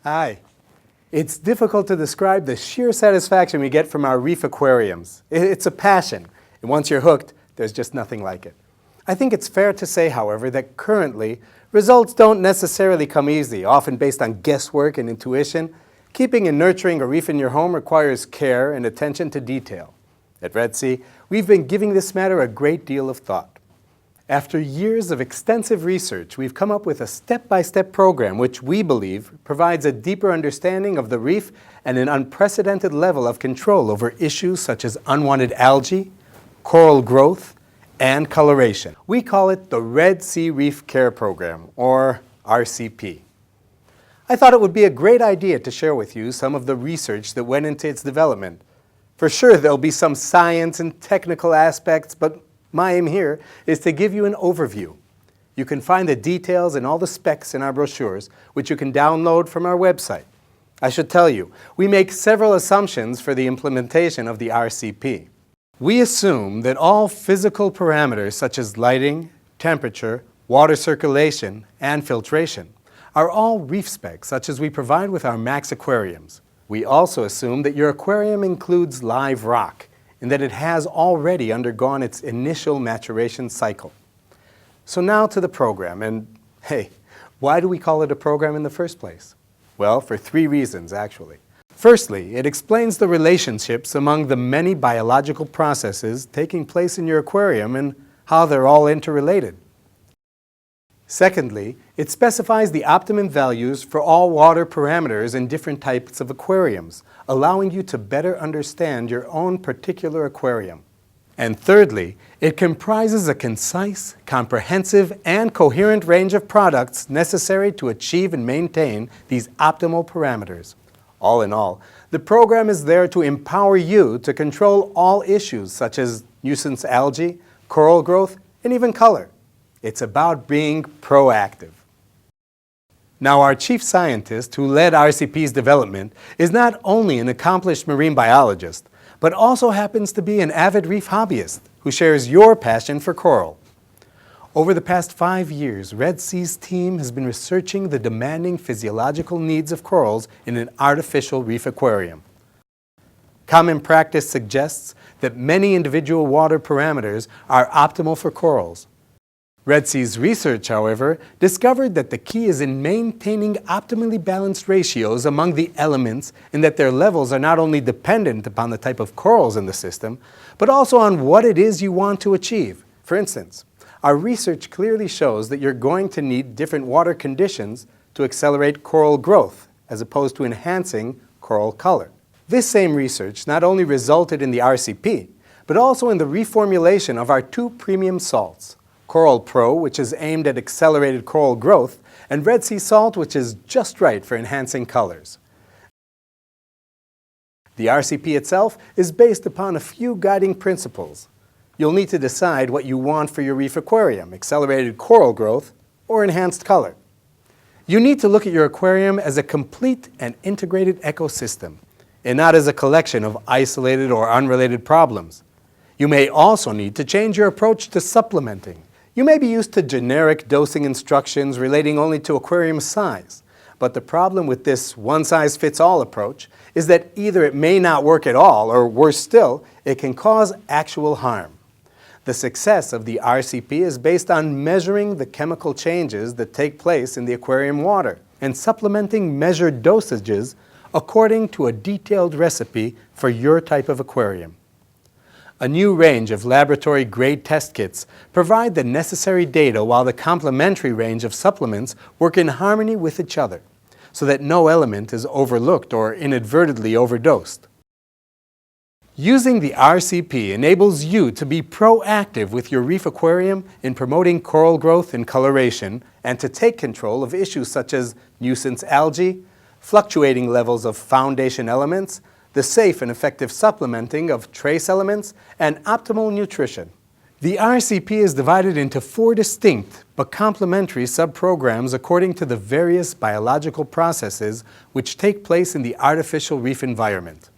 Hi. It's difficult to describe the sheer satisfaction we get from our reef aquariums. It's a passion, and once you're hooked, there's just nothing like it. I think it's fair to say, however, that currently, results don't necessarily come easy, often based on guesswork and intuition. Keeping and nurturing a reef in your home requires care and attention to detail. At Red Sea, we've been giving this matter a great deal of thought. After years of extensive research, we've come up with a step-by-step program which we believe provides a deeper understanding of the reef and an unprecedented level of control over issues such as unwanted algae, coral growth, and coloration. We call it the Red Sea Reef Care Program, or RCP. I thought it would be a great idea to share with you some of the research that went into its development. For sure, there'll be some science and technical aspects, but my aim here is to give you an overview. You can find the details and all the specs in our brochures, which you can download from our website. I should tell you, we make several assumptions for the implementation of the RCP. We assume that all physical parameters such as lighting, temperature, water circulation, and filtration are all reef specs such as we provide with our Max aquariums. We also assume that your aquarium includes live rock, and that it has already undergone its initial maturation cycle. So now to the program, and hey, why do we call it a program in the first place? Well, for 3 reasons actually. Firstly, it explains the relationships among the many biological processes taking place in your aquarium and how they're all interrelated. Secondly, it specifies the optimum values for all water parameters in different types of aquariums, allowing you to better understand your own particular aquarium. And thirdly, it comprises a concise, comprehensive, and coherent range of products necessary to achieve and maintain these optimal parameters. All in all, the program is there to empower you to control all issues such as nuisance algae, coral growth, and even color. It's about being proactive. Now, our chief scientist who led RCP's development is not only an accomplished marine biologist, but also happens to be an avid reef hobbyist who shares your passion for coral. Over the past 5 years, Red Sea's team has been researching the demanding physiological needs of corals in an artificial reef aquarium. Common practice suggests that many individual water parameters are optimal for corals. Red Sea's research, however, discovered that the key is in maintaining optimally balanced ratios among the elements and that their levels are not only dependent upon the type of corals in the system, but also on what it is you want to achieve. For instance, our research clearly shows that you're going to need different water conditions to accelerate coral growth, as opposed to enhancing coral color. This same research not only resulted in the RCP, but also in the reformulation of our 2 premium salts, Coral Pro, which is aimed at accelerated coral growth, and Red Sea Salt, which is just right for enhancing colors. The RCP itself is based upon a few guiding principles. You'll need to decide what you want for your reef aquarium, accelerated coral growth or enhanced color. You need to look at your aquarium as a complete and integrated ecosystem, and not as a collection of isolated or unrelated problems. You may also need to change your approach to supplementing. You may be used to generic dosing instructions relating only to aquarium size, but the problem with this one-size-fits-all approach is that either it may not work at all, or worse still, it can cause actual harm. The success of the RCP is based on measuring the chemical changes that take place in the aquarium water and supplementing measured dosages according to a detailed recipe for your type of aquarium. A new range of laboratory-grade test kits provide the necessary data while the complementary range of supplements work in harmony with each other, so that no element is overlooked or inadvertently overdosed. Using the RCP enables you to be proactive with your reef aquarium in promoting coral growth and coloration, and to take control of issues such as nuisance algae, fluctuating levels of foundation elements, the safe and effective supplementing of trace elements, and optimal nutrition. The RCP is divided into 4 distinct but complementary subprograms according to the various biological processes which take place in the artificial reef environment.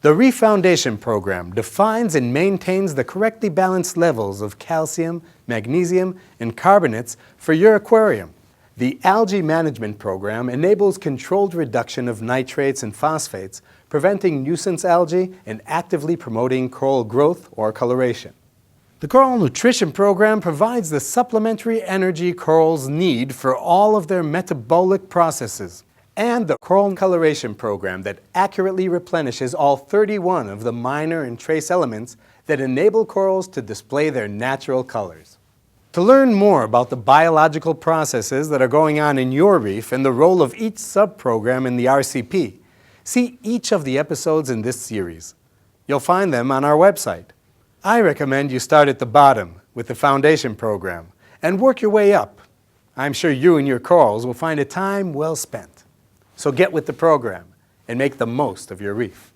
The Reef Foundation program defines and maintains the correctly balanced levels of calcium, magnesium, and carbonates for your aquarium. The Algae Management Program enables controlled reduction of nitrates and phosphates, preventing nuisance algae and actively promoting coral growth or coloration. The Coral Nutrition Program provides the supplementary energy corals need for all of their metabolic processes. And the Coral Coloration Program that accurately replenishes all 31 of the minor and trace elements that enable corals to display their natural colors. To learn more about the biological processes that are going on in your reef and the role of each sub-program in the RCP, see each of the episodes in this series. You'll find them on our website. I recommend you start at the bottom with the Foundation Program and work your way up. I'm sure you and your corals will find a time well spent. So get with the program and make the most of your reef.